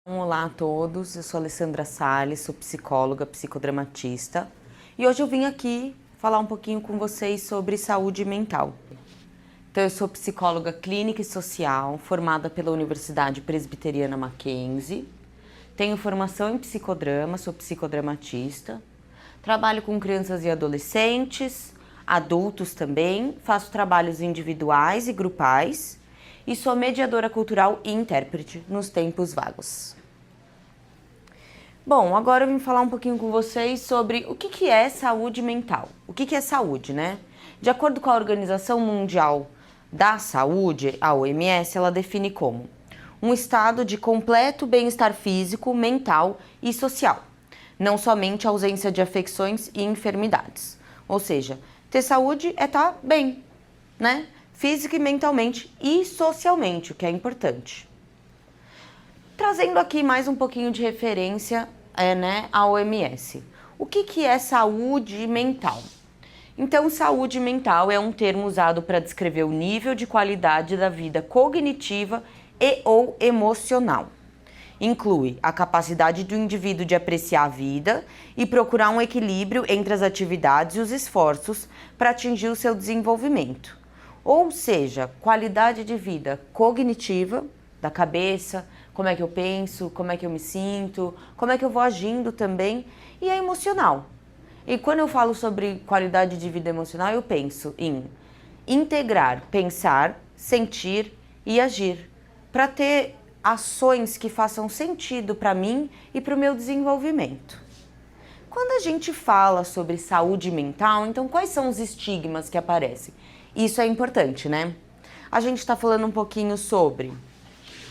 Olá a todos, eu sou Alessandra Salles, sou psicóloga, psicodramatista e hoje eu vim aqui falar um pouquinho com vocês sobre saúde mental. Então eu sou psicóloga clínica e social, formada pela Universidade Presbiteriana Mackenzie, tenho formação em psicodrama, sou psicodramatista, trabalho com crianças e adolescentes, adultos também, faço trabalhos individuais e grupais e sou mediadora cultural e intérprete nos tempos vagos. Bom, agora eu vim falar um pouquinho com vocês sobre o que é saúde mental. O que é saúde, né? De acordo com a Organização Mundial da Saúde, a OMS, ela define como um estado de completo bem-estar físico, mental e social, não somente ausência de afecções e enfermidades. Ou seja, ter saúde é estar bem, né? Física e mentalmente e socialmente, o que é importante. Trazendo aqui mais um pouquinho de referência à OMS. O que é saúde mental? Então, saúde mental é um termo usado para descrever o nível de qualidade da vida cognitiva e ou emocional. Inclui a capacidade do indivíduo de apreciar a vida e procurar um equilíbrio entre as atividades e os esforços para atingir o seu desenvolvimento. Ou seja, qualidade de vida cognitiva, da cabeça, como é que eu penso, como é que eu me sinto, como é que eu vou agindo também, e a emocional. E quando eu falo sobre qualidade de vida emocional, eu penso em integrar, pensar, sentir e agir, para ter ações que façam sentido para mim e para o meu desenvolvimento. Quando a gente fala sobre saúde mental, então quais são os estigmas que aparecem? Isso é importante, né? A gente está falando um pouquinho sobre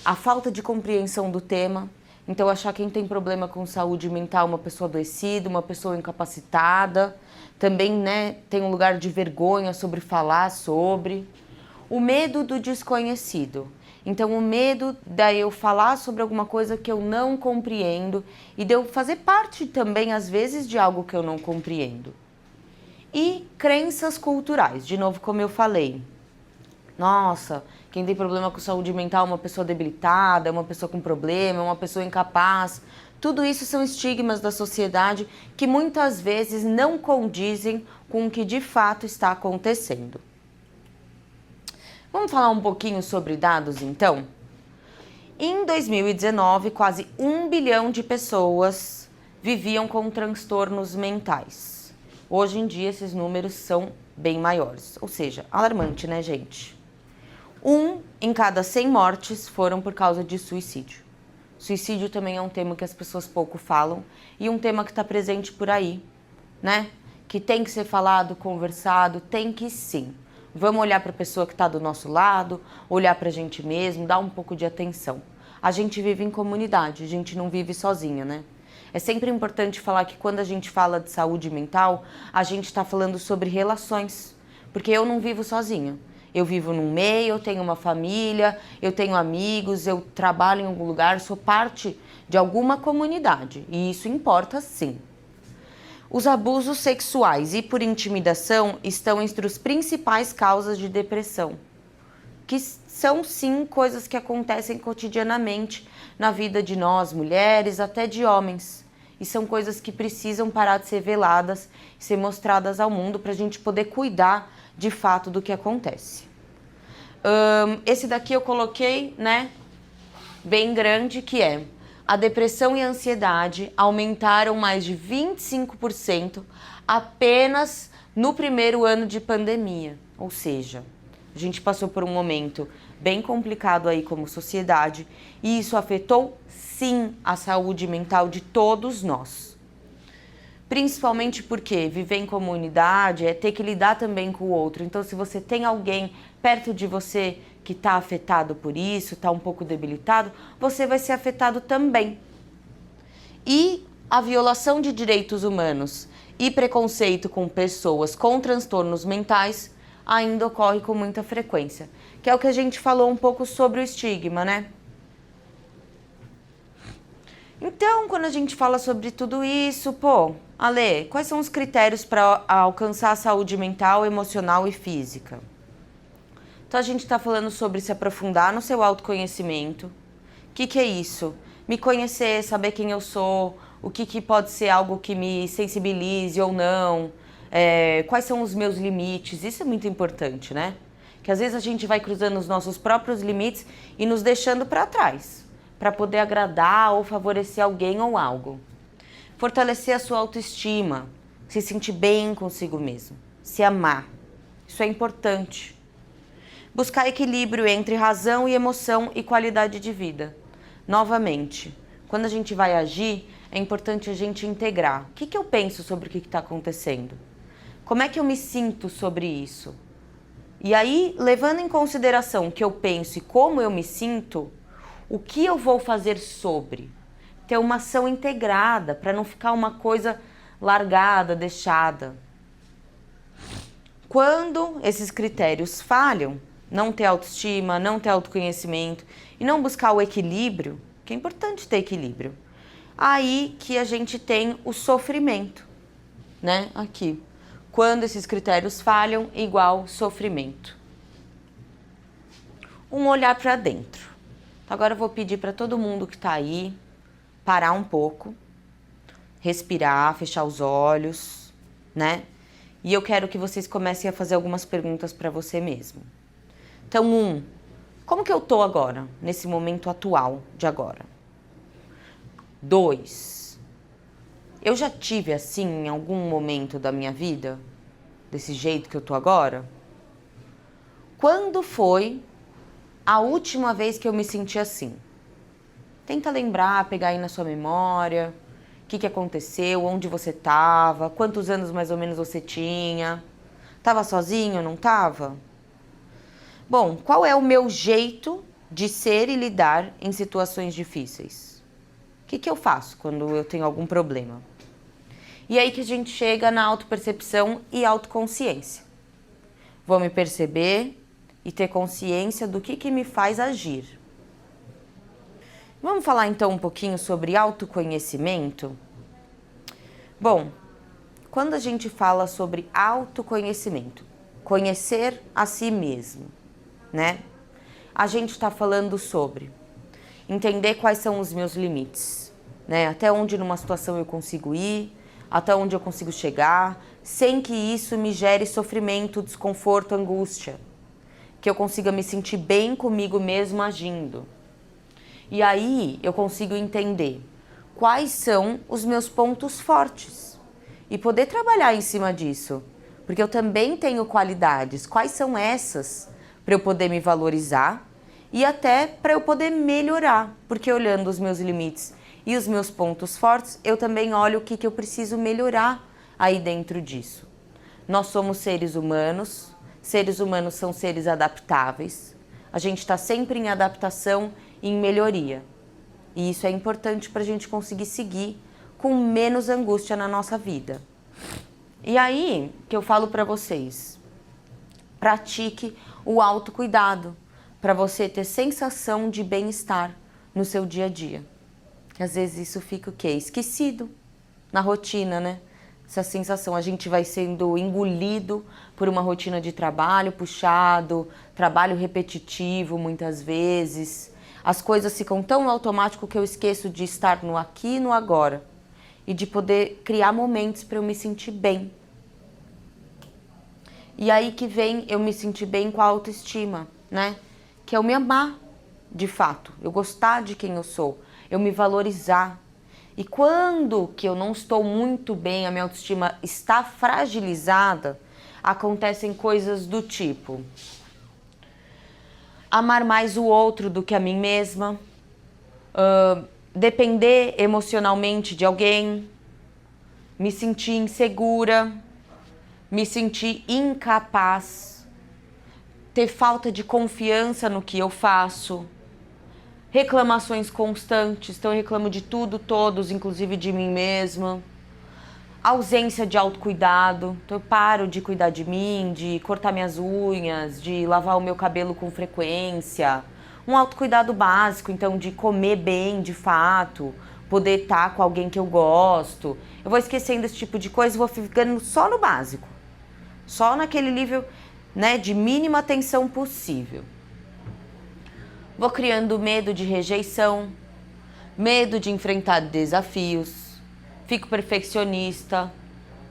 a falta de compreensão do tema. Então, achar quem tem problema com saúde mental uma pessoa adoecida, uma pessoa incapacitada. Também, né, tem um lugar de vergonha sobre falar sobre. O medo do desconhecido. Então, o medo de eu falar sobre alguma coisa que eu não compreendo e de eu fazer parte também, às vezes, de algo que eu não compreendo. E crenças culturais, de novo, como eu falei. Nossa, quem tem problema com saúde mental é uma pessoa debilitada, é uma pessoa com problema, é uma pessoa incapaz. Tudo isso são estigmas da sociedade que muitas vezes não condizem com o que de fato está acontecendo. Vamos falar um pouquinho sobre dados, então? Em 2019, quase 1 bilhão de pessoas viviam com transtornos mentais. Hoje em dia, esses números são bem maiores, ou seja, alarmante, né, gente? 1 em cada 100 mortes foram por causa de suicídio. Suicídio também é um tema que as pessoas pouco falam e um tema que está presente por aí, né? Que tem que ser falado, conversado, tem que sim. Vamos olhar para a pessoa que está do nosso lado, olhar para a gente mesmo, dar um pouco de atenção. A gente vive em comunidade, a gente não vive sozinha, né? É sempre importante falar que quando a gente fala de saúde mental, a gente está falando sobre relações, porque eu não vivo sozinha. Eu vivo num meio, eu tenho uma família, eu tenho amigos, eu trabalho em algum lugar, sou parte de alguma comunidade, e isso importa sim. Os abusos sexuais e por intimidação estão entre as principais causas de depressão, que são sim coisas que acontecem cotidianamente na vida de nós, mulheres, até de homens. E são coisas que precisam parar de ser veladas e ser mostradas ao mundo para a gente poder cuidar de fato do que acontece. Esse daqui eu coloquei, né, bem grande, que é: a depressão e a ansiedade aumentaram mais de 25% apenas no primeiro ano de pandemia. Ou seja, a gente passou por um momento bem complicado aí como sociedade e isso afetou sim a saúde mental de todos nós. Principalmente porque viver em comunidade é ter que lidar também com o outro. Então, se você tem alguém perto de você que está afetado por isso, está um pouco debilitado, você vai ser afetado também. E a violação de direitos humanos e preconceito com pessoas com transtornos mentais ainda ocorre com muita frequência, que é o que a gente falou um pouco sobre o estigma, né? Então, quando a gente fala sobre tudo isso, Ale, quais são os critérios para alcançar a saúde mental, emocional e física? Então, a gente está falando sobre se aprofundar no seu autoconhecimento. O que é isso? Me conhecer, saber quem eu sou, o que pode ser algo que me sensibilize ou não, quais são os meus limites, isso é muito importante, né? Que às vezes a gente vai cruzando os nossos próprios limites e nos deixando para trás, para poder agradar ou favorecer alguém ou algo. Fortalecer a sua autoestima, se sentir bem consigo mesmo, se amar, isso é importante. Buscar equilíbrio entre razão e emoção e qualidade de vida. Novamente, quando a gente vai agir, é importante a gente integrar. O que eu penso sobre o que está acontecendo? Como é que eu me sinto sobre isso? E aí, levando em consideração o que eu penso e como eu me sinto, o que eu vou fazer sobre? Ter uma ação integrada, para não ficar uma coisa largada, deixada. Quando esses critérios falham, não ter autoestima, não ter autoconhecimento e não buscar o equilíbrio, que é importante ter equilíbrio, aí que a gente tem o sofrimento, né? Aqui. Quando esses critérios falham, igual sofrimento. Um olhar para dentro. Então, agora eu vou pedir para todo mundo que está aí parar um pouco, respirar, fechar os olhos, né? E eu quero que vocês comecem a fazer algumas perguntas para você mesmo. Então, como que eu tô agora, nesse momento atual de agora? 2, eu já tive assim em algum momento da minha vida, desse jeito que eu tô agora? Quando foi a última vez que eu me senti assim? Tenta lembrar, pegar aí na sua memória, o que aconteceu, onde você estava, quantos anos mais ou menos você tinha, estava sozinho, não estava? Bom, qual é o meu jeito de ser e lidar em situações difíceis? O que eu faço quando eu tenho algum problema? E aí que a gente chega na autopercepção e autoconsciência. Vou me perceber e ter consciência do que me faz agir. Vamos falar então um pouquinho sobre autoconhecimento? Bom, quando a gente fala sobre autoconhecimento, conhecer a si mesmo, né? A gente está falando sobre entender quais são os meus limites, né? Até onde numa situação eu consigo ir, até onde eu consigo chegar, sem que isso me gere sofrimento, desconforto, angústia. Que eu consiga me sentir bem comigo mesmo agindo. E aí eu consigo entender quais são os meus pontos fortes e poder trabalhar em cima disso, porque eu também tenho qualidades. Quais são essas para eu poder me valorizar e até para eu poder melhorar, porque olhando os meus limites e os meus pontos fortes, eu também olho o que eu preciso melhorar aí dentro disso. Nós somos seres humanos são seres adaptáveis, a gente está sempre em adaptação e em melhoria. E isso é importante para a gente conseguir seguir com menos angústia na nossa vida. E aí que eu falo para vocês, pratique o autocuidado para você ter sensação de bem-estar no seu dia a dia. Que às vezes isso fica o quê? Esquecido na rotina, né? Essa sensação, a gente vai sendo engolido por uma rotina de trabalho puxado, trabalho repetitivo muitas vezes. As coisas ficam tão automático que eu esqueço de estar no aqui e no agora. E de poder criar momentos para eu me sentir bem. E aí que vem eu me sentir bem com a autoestima, né? Que é eu me amar, de fato. Eu gostar de quem eu sou. Eu me valorizar. E quando que eu não estou muito bem, a minha autoestima está fragilizada, acontecem coisas do tipo amar mais o outro do que a mim mesma, depender emocionalmente de alguém, me sentir insegura, me sentir incapaz, ter falta de confiança no que eu faço, reclamações constantes, então eu reclamo de tudo, todos, inclusive de mim mesma. Ausência de autocuidado, então eu paro de cuidar de mim, de cortar minhas unhas, de lavar o meu cabelo com frequência. Um autocuidado básico, então de comer bem, de fato, poder estar com alguém que eu gosto. Eu vou esquecendo esse tipo de coisa e vou ficando só no básico. Só naquele nível, né, de mínima atenção possível. Vou criando medo de rejeição, medo de enfrentar desafios, fico perfeccionista,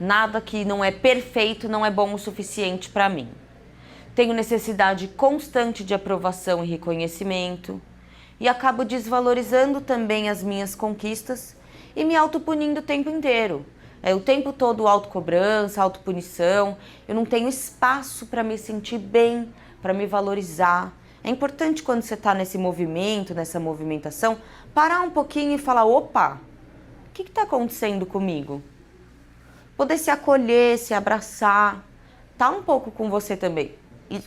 nada que não é perfeito não é bom o suficiente para mim. Tenho necessidade constante de aprovação e reconhecimento e acabo desvalorizando também as minhas conquistas e me autopunindo o tempo inteiro. O tempo todo autocobrança, autopunição, eu não tenho espaço para me sentir bem, para me valorizar. É importante quando você está nesse movimento, nessa movimentação, parar um pouquinho e falar, opa, o que está acontecendo comigo? Poder se acolher, se abraçar, tá um pouco com você também. E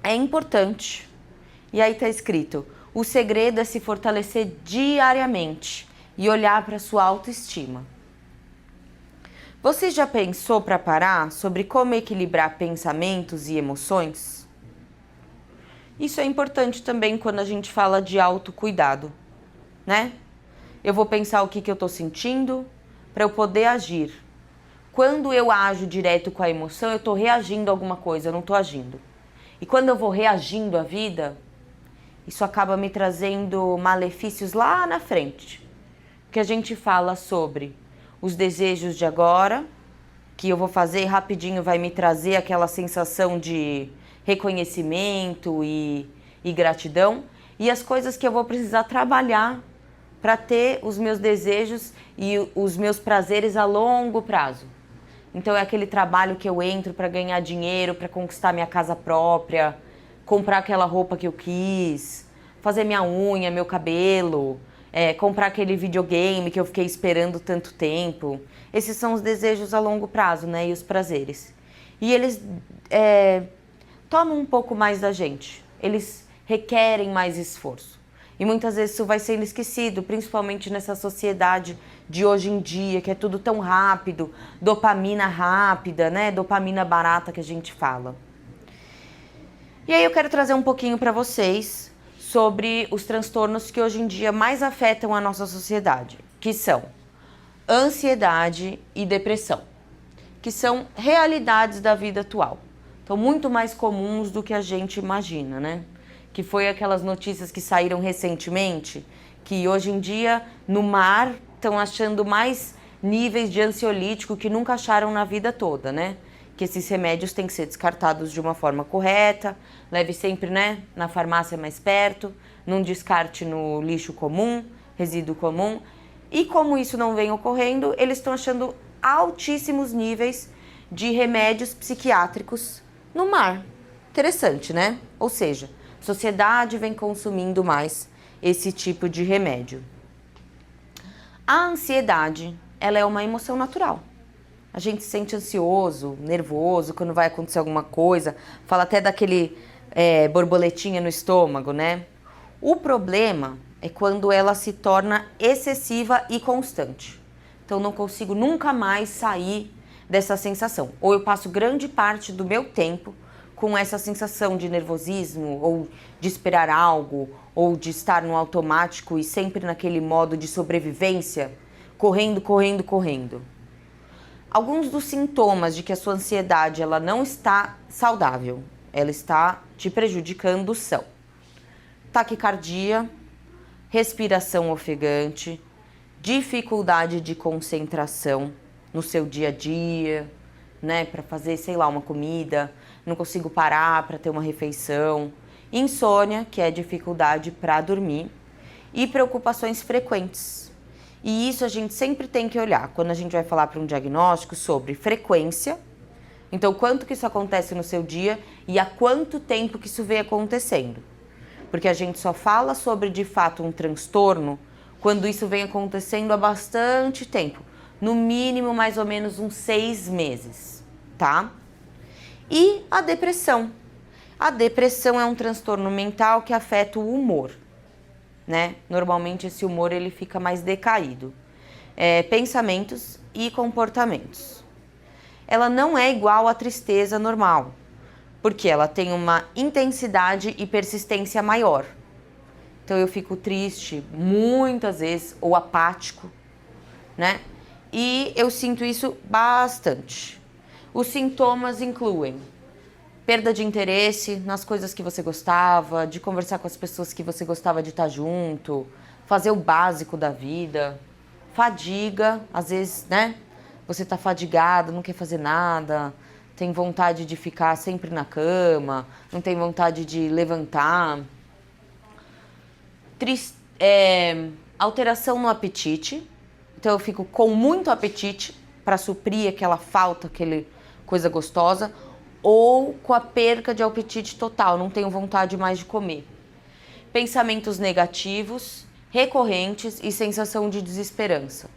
é importante. E aí está escrito, o segredo é se fortalecer diariamente e olhar para sua autoestima. Você já pensou para parar sobre como equilibrar pensamentos e emoções? Isso é importante também quando a gente fala de autocuidado, né? Eu vou pensar o que eu estou sentindo para eu poder agir. Quando eu ajo direto com a emoção, eu estou reagindo a alguma coisa, eu não estou agindo. E quando eu vou reagindo à vida, isso acaba me trazendo malefícios lá na frente. Porque a gente fala sobre os desejos de agora, que eu vou fazer rapidinho, vai me trazer aquela sensação de reconhecimento e gratidão, e as coisas que eu vou precisar trabalhar para ter os meus desejos e os meus prazeres a longo prazo. Então é aquele trabalho que eu entro para ganhar dinheiro, para conquistar minha casa própria, comprar aquela roupa que eu quis, fazer minha unha, meu cabelo, comprar aquele videogame que eu fiquei esperando tanto tempo. Esses são os desejos a longo prazo, né? E os prazeres. E eles tomam um pouco mais da gente. Eles requerem mais esforço. E muitas vezes isso vai sendo esquecido, principalmente nessa sociedade de hoje em dia, que é tudo tão rápido, dopamina rápida, né? Dopamina barata que a gente fala. E aí eu quero trazer um pouquinho para vocês sobre os transtornos que hoje em dia mais afetam a nossa sociedade, que são ansiedade e depressão, que são realidades da vida atual. Então, muito mais comuns do que a gente imagina, né? Que foi aquelas notícias que saíram recentemente, que hoje em dia no mar estão achando mais níveis de ansiolítico que nunca acharam na vida toda, né? Que esses remédios têm que ser descartados de uma forma correta, leve sempre, né, na farmácia mais perto, não descarte no lixo comum, resíduo comum. E como isso não vem ocorrendo, eles estão achando altíssimos níveis de remédios psiquiátricos no mar. Interessante, né? Ou seja, a sociedade vem consumindo mais esse tipo de remédio. A ansiedade, ela é uma emoção natural. A gente se sente ansioso, nervoso quando vai acontecer alguma coisa. Fala até daquele borboletinha no estômago, né? O problema é quando ela se torna excessiva e constante. Então, não consigo nunca mais sair dessa sensação. Ou eu passo grande parte do meu tempo com essa sensação de nervosismo, ou de esperar algo, ou de estar no automático e sempre naquele modo de sobrevivência, correndo, correndo, correndo. Alguns dos sintomas de que a sua ansiedade ela não está saudável, ela está te prejudicando são taquicardia, respiração ofegante, dificuldade de concentração no seu dia a dia, né, para fazer, sei lá, uma comida, não consigo parar para ter uma refeição, insônia, que é dificuldade para dormir, e preocupações frequentes. E isso a gente sempre tem que olhar quando a gente vai falar para um diagnóstico sobre frequência. Então, quanto que isso acontece no seu dia e há quanto tempo que isso vem acontecendo. Porque a gente só fala sobre, de fato, um transtorno quando isso vem acontecendo há bastante tempo. No mínimo, mais ou menos uns 6 meses, tá? E a depressão. A depressão é um transtorno mental que afeta o humor, né? Normalmente esse humor ele fica mais decaído. Pensamentos e comportamentos. Ela não é igual à tristeza normal, porque ela tem uma intensidade e persistência maior. Então eu fico triste muitas vezes ou apático, né? E eu sinto isso bastante. Os sintomas incluem perda de interesse nas coisas que você gostava, de conversar com as pessoas que você gostava de estar junto, fazer o básico da vida, fadiga, às vezes, né? Você tá fadigado, não quer fazer nada, tem vontade de ficar sempre na cama, não tem vontade de levantar. Alteração no apetite, então eu fico com muito apetite para suprir aquela falta, aquela coisa gostosa, ou com a perca de apetite total, não tenho vontade mais de comer. Pensamentos negativos, recorrentes e sensação de desesperança,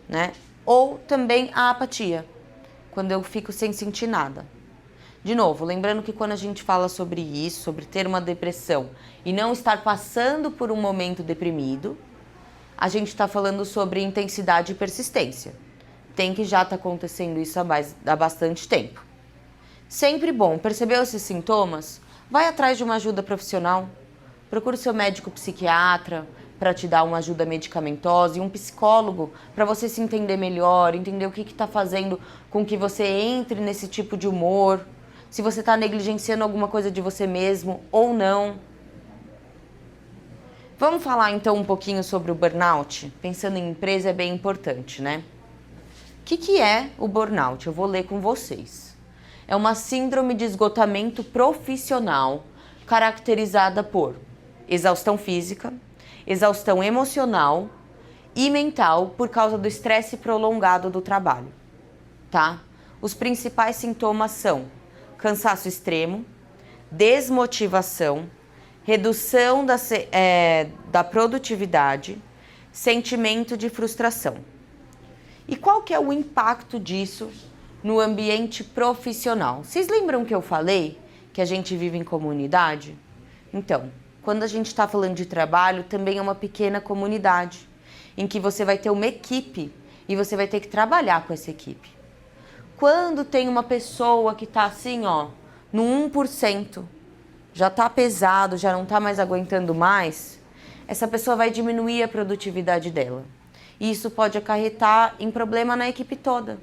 né? Ou também a apatia, quando eu fico sem sentir nada. De novo, lembrando que quando a gente fala sobre isso, sobre ter uma depressão e não estar passando por um momento deprimido, a gente está falando sobre intensidade e persistência. Tem que já estar acontecendo isso há bastante tempo. Sempre bom, percebeu esses sintomas? Vai atrás de uma ajuda profissional. Procure seu médico psiquiatra para te dar uma ajuda medicamentosa e um psicólogo para você se entender melhor, entender o que está fazendo com que você entre nesse tipo de humor, se você está negligenciando alguma coisa de você mesmo ou não. Vamos falar então um pouquinho sobre o burnout? Pensando em empresa é bem importante, né? O que é o burnout? Eu vou ler com vocês. É uma síndrome de esgotamento profissional caracterizada por exaustão física, exaustão emocional e mental por causa do estresse prolongado do trabalho, tá? Os principais sintomas são cansaço extremo, desmotivação, redução da produtividade, sentimento de frustração. E qual que é o impacto disso no ambiente profissional? Vocês lembram que eu falei que a gente vive em comunidade? Então, quando a gente está falando de trabalho, também é uma pequena comunidade, em que você vai ter uma equipe e você vai ter que trabalhar com essa equipe. Quando tem uma pessoa que está assim, ó, no 1%, já está pesado, já não está mais aguentando mais, essa pessoa vai diminuir a produtividade dela. E isso pode acarretar em problema na equipe toda,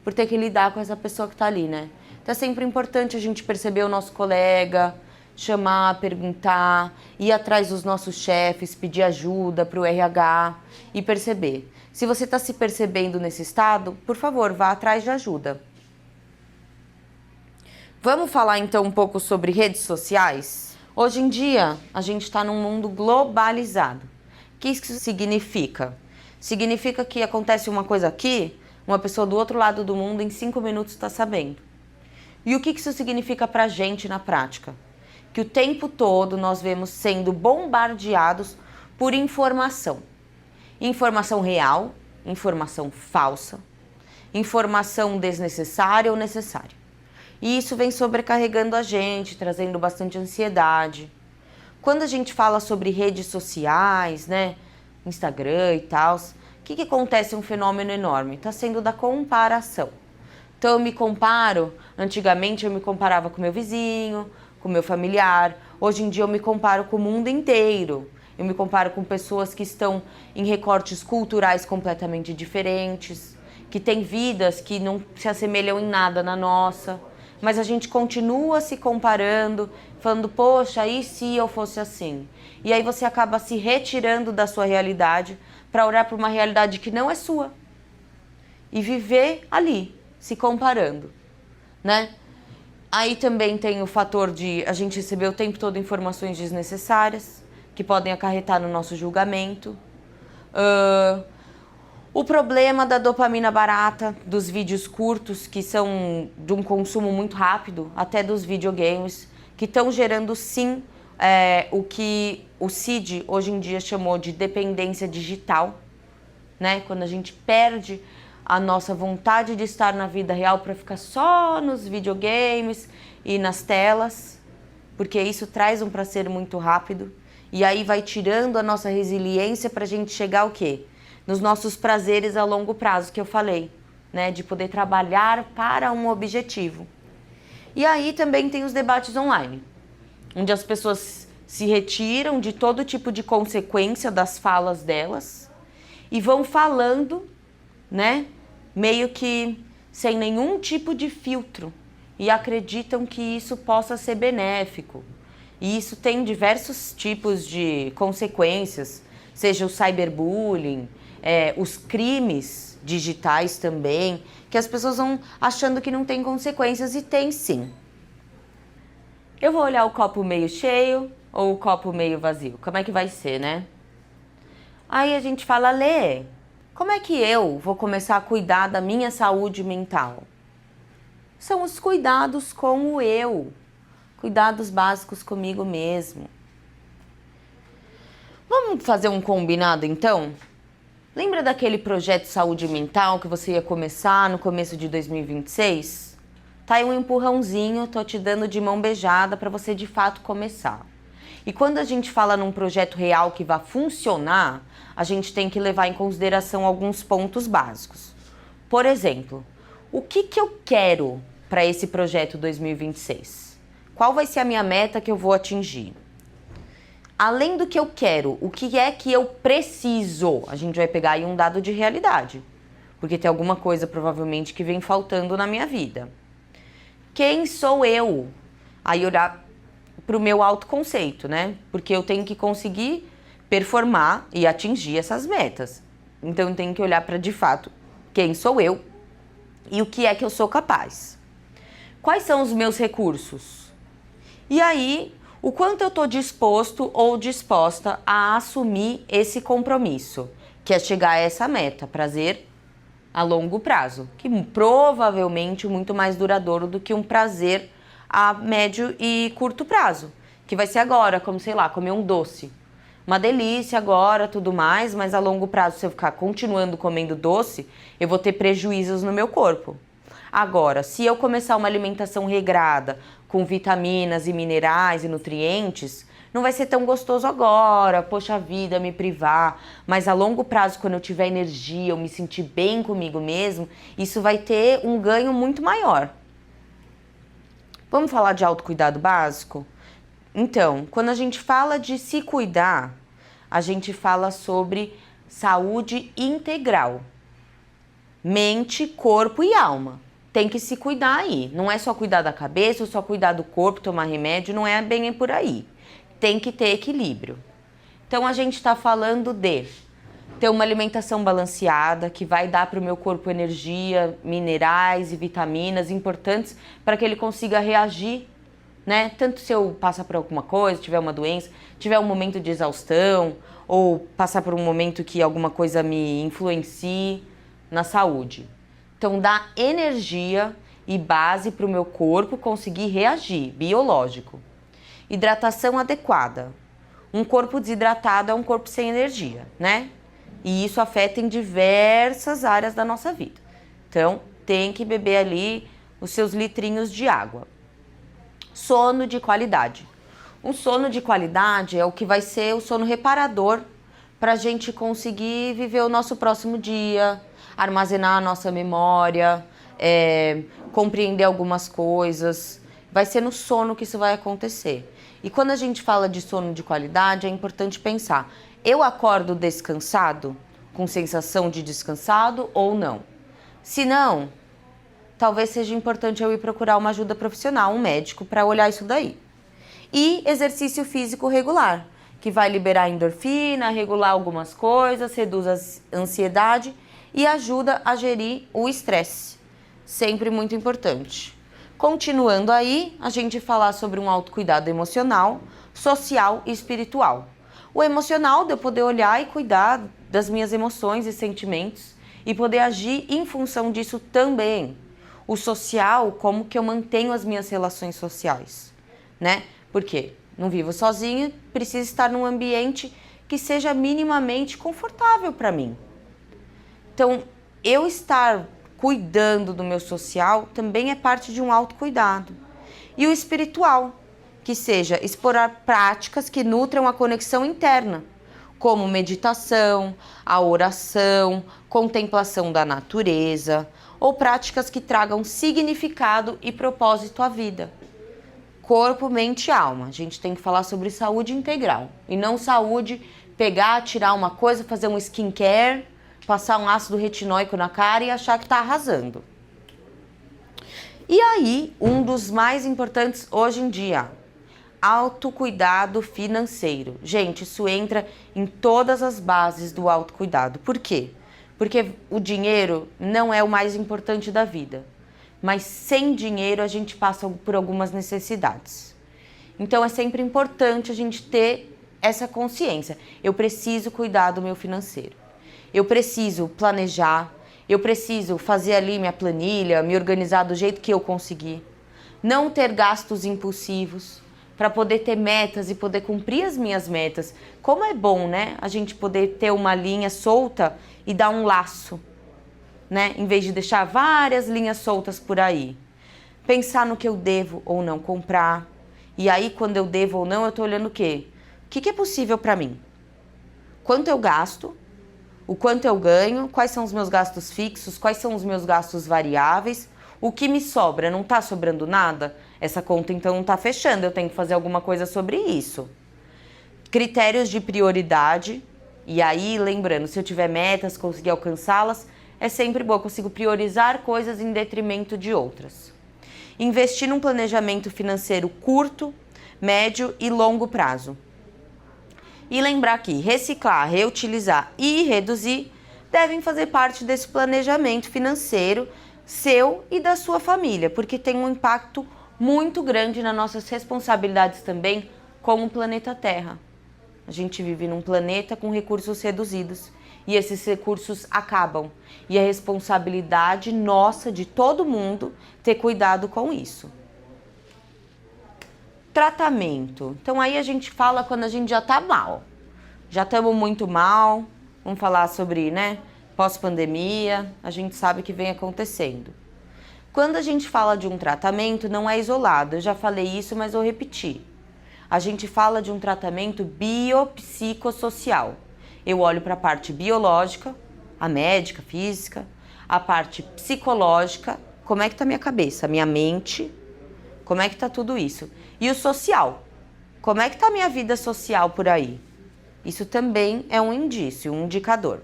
por ter que lidar com essa pessoa que está ali, né? Então é sempre importante a gente perceber o nosso colega, chamar, perguntar, ir atrás dos nossos chefes, pedir ajuda para o RH e perceber. Se você está se percebendo nesse estado, por favor, vá atrás de ajuda. Vamos falar então um pouco sobre redes sociais? Hoje em dia, a gente está num mundo globalizado. O que isso significa? Significa que acontece uma coisa aqui, uma pessoa do outro lado do mundo em 5 minutos está sabendo. E o que isso significa para a gente na prática? Que o tempo todo nós vemos sendo bombardeados por informação. Informação real, informação falsa, informação desnecessária ou necessária. E isso vem sobrecarregando a gente, trazendo bastante ansiedade. Quando a gente fala sobre redes sociais, né, Instagram e tal, o que acontece? Um fenômeno enorme, está sendo da comparação. Então eu me comparo, antigamente eu me comparava com meu vizinho, com meu familiar, hoje em dia eu me comparo com o mundo inteiro. Eu me comparo com pessoas que estão em recortes culturais completamente diferentes, que têm vidas que não se assemelham em nada na nossa, mas a gente continua se comparando, falando, poxa, e se eu fosse assim? E aí você acaba se retirando da sua realidade para olhar para uma realidade que não é sua e viver ali, se comparando, né? Aí também tem o fator de a gente receber o tempo todo informações desnecessárias, que podem acarretar no nosso julgamento. O problema da dopamina barata, dos vídeos curtos, que são de um consumo muito rápido, até dos videogames, que estão gerando sim o que o CID hoje em dia chamou de dependência digital, né? Quando a gente perde a nossa vontade de estar na vida real para ficar só nos videogames e nas telas, porque isso traz um prazer muito rápido e aí vai tirando a nossa resiliência para a gente chegar ao quê? Nos nossos prazeres a longo prazo, que eu falei, né? De poder trabalhar para um objetivo. E aí também tem os debates online, onde as pessoas se retiram de todo tipo de consequência das falas delas e vão falando, né? Meio que sem nenhum tipo de filtro e acreditam que isso possa ser benéfico. E isso tem diversos tipos de consequências, seja o cyberbullying, os crimes digitais também, que as pessoas vão achando que não tem consequências e tem sim. Eu vou olhar o copo meio cheio ou o copo meio vazio? Como é que vai ser, né? Aí a gente fala, Lê, como é que eu vou começar a cuidar da minha saúde mental? São os cuidados com o eu, cuidados básicos comigo mesmo. Vamos fazer um combinado então? Lembra daquele projeto Saúde Mental que você ia começar no começo de 2026? Tá aí um empurrãozinho, tô te dando de mão beijada para você de fato começar. E quando a gente fala num projeto real que vai funcionar, a gente tem que levar em consideração alguns pontos básicos. Por exemplo, o que eu quero para esse projeto 2026? Qual vai ser a minha meta que eu vou atingir? Além do que eu quero, o que é que eu preciso? A gente vai pegar aí um dado de realidade, porque tem alguma coisa provavelmente que vem faltando na minha vida. Quem sou eu? Aí olhar para o meu autoconceito, né? Porque eu tenho que conseguir performar e atingir essas metas. Então eu tenho que olhar para de fato quem sou eu e o que é que eu sou capaz. Quais são os meus recursos? E aí, o quanto eu estou disposto ou disposta a assumir esse compromisso, que é chegar a essa meta, prazer a longo prazo, que provavelmente é muito mais duradouro do que um prazer a médio e curto prazo, que vai ser agora, como sei lá, comer um doce. Uma delícia agora, tudo mais, mas a longo prazo, se eu ficar continuando comendo doce, eu vou ter prejuízos no meu corpo. Agora, se eu começar uma alimentação regrada, com vitaminas e minerais e nutrientes, não vai ser tão gostoso agora, poxa vida, me privar, mas a longo prazo, quando eu tiver energia, eu me sentir bem comigo mesmo, isso vai ter um ganho muito maior. Vamos falar de autocuidado básico? Então, quando a gente fala de se cuidar, a gente fala sobre saúde integral. Mente, corpo e alma. Tem que se cuidar aí. Não é só cuidar da cabeça ou só cuidar do corpo, tomar remédio, não é bem por aí. Tem que ter equilíbrio. Então a gente está falando de ter uma alimentação balanceada que vai dar para o meu corpo energia, minerais e vitaminas importantes para que ele consiga reagir, né? Tanto se eu passar por alguma coisa, tiver uma doença, tiver um momento de exaustão ou passar por um momento que alguma coisa me influencie na saúde. Então, dá energia e base para o meu corpo conseguir reagir, biológico. Hidratação adequada. Um corpo desidratado é um corpo sem energia, né? E isso afeta em diversas áreas da nossa vida. Então, tem que beber ali os seus litrinhos de água. Sono de qualidade. Um sono de qualidade é o que vai ser o sono reparador para a gente conseguir viver o nosso próximo dia, armazenar a nossa memória, compreender algumas coisas. Vai ser no sono que isso vai acontecer. E quando a gente fala de sono de qualidade, é importante pensar, eu acordo descansado, com sensação de descansado ou não? Se não, talvez seja importante eu ir procurar uma ajuda profissional, um médico, para olhar isso daí. E exercício físico regular, que vai liberar endorfina, regular algumas coisas, reduz a ansiedade e ajuda a gerir o estresse. Sempre muito importante. Continuando aí, a gente falar sobre um autocuidado emocional, social e espiritual. O emocional, de eu poder olhar e cuidar das minhas emoções e sentimentos e poder agir em função disso também. O social, como que eu mantenho as minhas relações sociais, né? Porque não vivo sozinha, preciso estar num ambiente que seja minimamente confortável para mim. Então, eu estar cuidando do meu social também é parte de um autocuidado. E o espiritual, que seja explorar práticas que nutram a conexão interna, como meditação, a oração, contemplação da natureza, ou práticas que tragam significado e propósito à vida. Corpo, mente e alma. A gente tem que falar sobre saúde integral e não saúde pegar, tirar uma coisa, fazer um skincare, passar um ácido retinóico na cara e achar que está arrasando. E aí, um dos mais importantes hoje em dia, Autocuidado financeiro. Gente, isso entra em todas as bases do autocuidado. Por quê? Porque o dinheiro não é o mais importante da vida. Mas sem dinheiro a gente passa por algumas necessidades. Então é sempre importante a gente ter essa consciência. Eu preciso cuidar do meu financeiro. Eu preciso planejar. Eu preciso fazer ali minha planilha, me organizar do jeito que eu conseguir. Não ter gastos impulsivos, para poder ter metas e poder cumprir as minhas metas. Como é bom, né? A gente poder ter uma linha solta e dar um laço, né? Em vez de deixar várias linhas soltas por aí. Pensar no que eu devo ou não comprar. E aí, quando eu devo ou não, eu tô olhando o quê? O que é possível para mim? Quanto eu gasto? O quanto eu ganho? Quais são os meus gastos fixos? Quais são os meus gastos variáveis? O que me sobra? Não tá sobrando nada? Essa conta então não tá fechando, eu tenho que fazer alguma coisa sobre isso. Critérios de prioridade. E aí, lembrando, se eu tiver metas, conseguir alcançá-las, é sempre bom, eu consigo priorizar coisas em detrimento de outras. Investir num planejamento financeiro curto, médio e longo prazo. E lembrar que reciclar, reutilizar e reduzir devem fazer parte desse planejamento financeiro seu e da sua família, porque tem um impacto muito grande nas nossas responsabilidades também com o planeta Terra. A gente vive num planeta com recursos reduzidos e esses recursos acabam. E é responsabilidade nossa, de todo mundo, ter cuidado com isso. Tratamento. Então aí a gente fala quando a gente já tá mal. Já estamos muito mal. Vamos falar sobre, né, pós-pandemia. A gente sabe que vem acontecendo. Quando a gente fala de um tratamento, não é isolado. Eu já falei isso, mas vou repetir. A gente fala de um tratamento biopsicossocial. Eu olho para a parte biológica, a médica, física, a parte psicológica, como é que está minha cabeça, minha mente, como é que está tudo isso. E o social, como é que está a minha vida social por aí. Isso também é um indício, um indicador.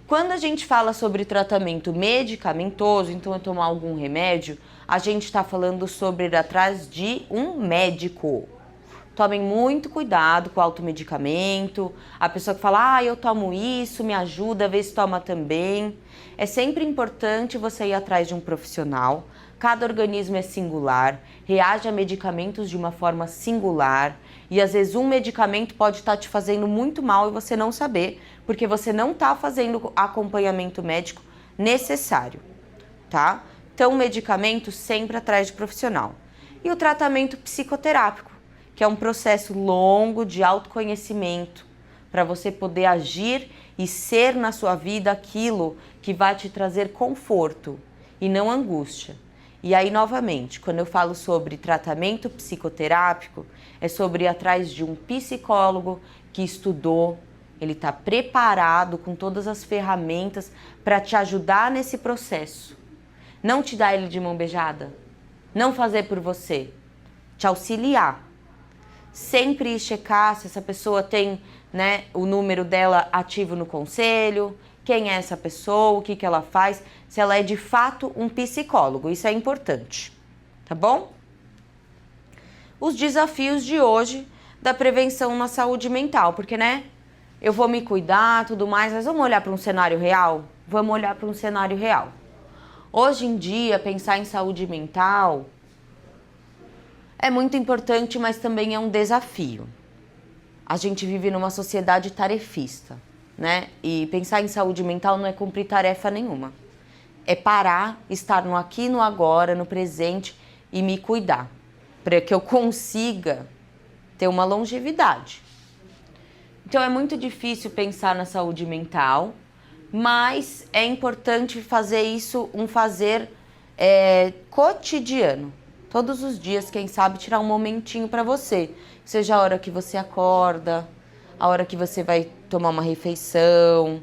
Quando a gente fala sobre tratamento medicamentoso, então eu tomar algum remédio, a gente está falando sobre ir atrás de um médico. Tomem muito cuidado com o automedicamento. A pessoa que fala, eu tomo isso, me ajuda, vê se toma também. É sempre importante você ir atrás de um profissional. Cada organismo é singular, reage a medicamentos de uma forma singular. E às vezes um medicamento pode estar te fazendo muito mal e você não saber, porque você não está fazendo acompanhamento médico necessário, tá? Então, o medicamento sempre atrás de profissional. E o tratamento psicoterápico, que é um processo longo de autoconhecimento, para você poder agir e ser na sua vida aquilo que vai te trazer conforto e não angústia. E aí, novamente, quando eu falo sobre tratamento psicoterápico, é sobre ir atrás de um psicólogo que estudou, ele está preparado com todas as ferramentas para te ajudar nesse processo. Não te dar ele de mão beijada, não fazer por você, te auxiliar. Sempre checar se essa pessoa tem, né, o número dela ativo no conselho, quem é essa pessoa, o que ela faz, se ela é de fato um psicólogo, isso é importante, tá bom? Os desafios de hoje da prevenção na saúde mental, porque, né, eu vou me cuidar, tudo mais, mas vamos olhar para um cenário real? Vamos olhar para um cenário real. Hoje em dia, pensar em saúde mental é muito importante, mas também é um desafio. A gente vive numa sociedade tarefista, né? E pensar em saúde mental não é cumprir tarefa nenhuma. É parar, estar no aqui, no agora, no presente e me cuidar, para que eu consiga ter uma longevidade. Então é muito difícil pensar na saúde mental, mas é importante fazer isso, um fazer cotidiano. Todos os dias, quem sabe, tirar um momentinho para você. Seja a hora que você acorda, a hora que você vai tomar uma refeição,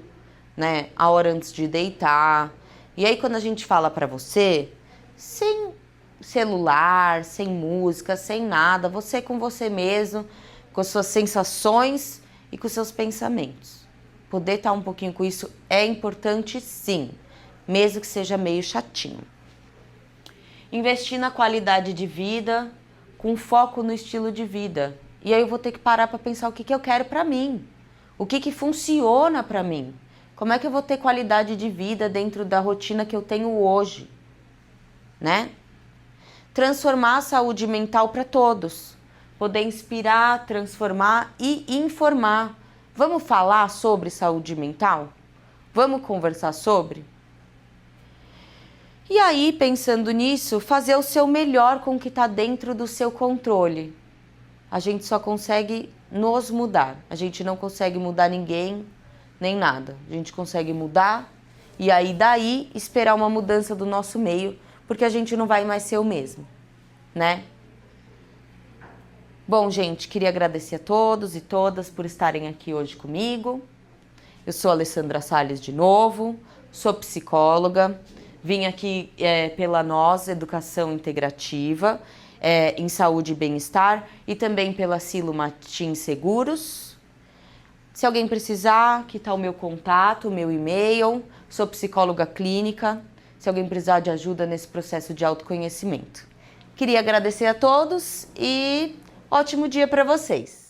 né? A hora antes de deitar. E aí, quando a gente fala para você, sem celular, sem música, sem nada, você com você mesmo, com as suas sensações e com os seus pensamentos. Poder estar um pouquinho com isso é importante, sim, mesmo que seja meio chatinho. Investir na qualidade de vida, com foco no estilo de vida. E aí eu vou ter que parar para pensar o que eu quero para mim. O que funciona para mim. Como é que eu vou ter qualidade de vida dentro da rotina que eu tenho hoje, né? Transformar a saúde mental para todos. Poder inspirar, transformar e informar. Vamos falar sobre saúde mental? Vamos conversar sobre? E aí, pensando nisso, fazer o seu melhor com o que está dentro do seu controle. A gente só consegue nos mudar. A gente não consegue mudar ninguém, nem nada. A gente consegue mudar e aí daí esperar uma mudança do nosso meio, porque a gente não vai mais ser o mesmo, né? Bom, gente, queria agradecer a todos e todas por estarem aqui hoje comigo. Eu sou Alessandra Salles de novo, sou psicóloga, vim aqui pela Nós Educação Integrativa em Saúde e Bem-Estar e também pela Silo Martins Seguros. Se alguém precisar, aqui está o meu contato, o meu e-mail, sou psicóloga clínica, se alguém precisar de ajuda nesse processo de autoconhecimento. Queria agradecer a todos e ótimo dia para vocês!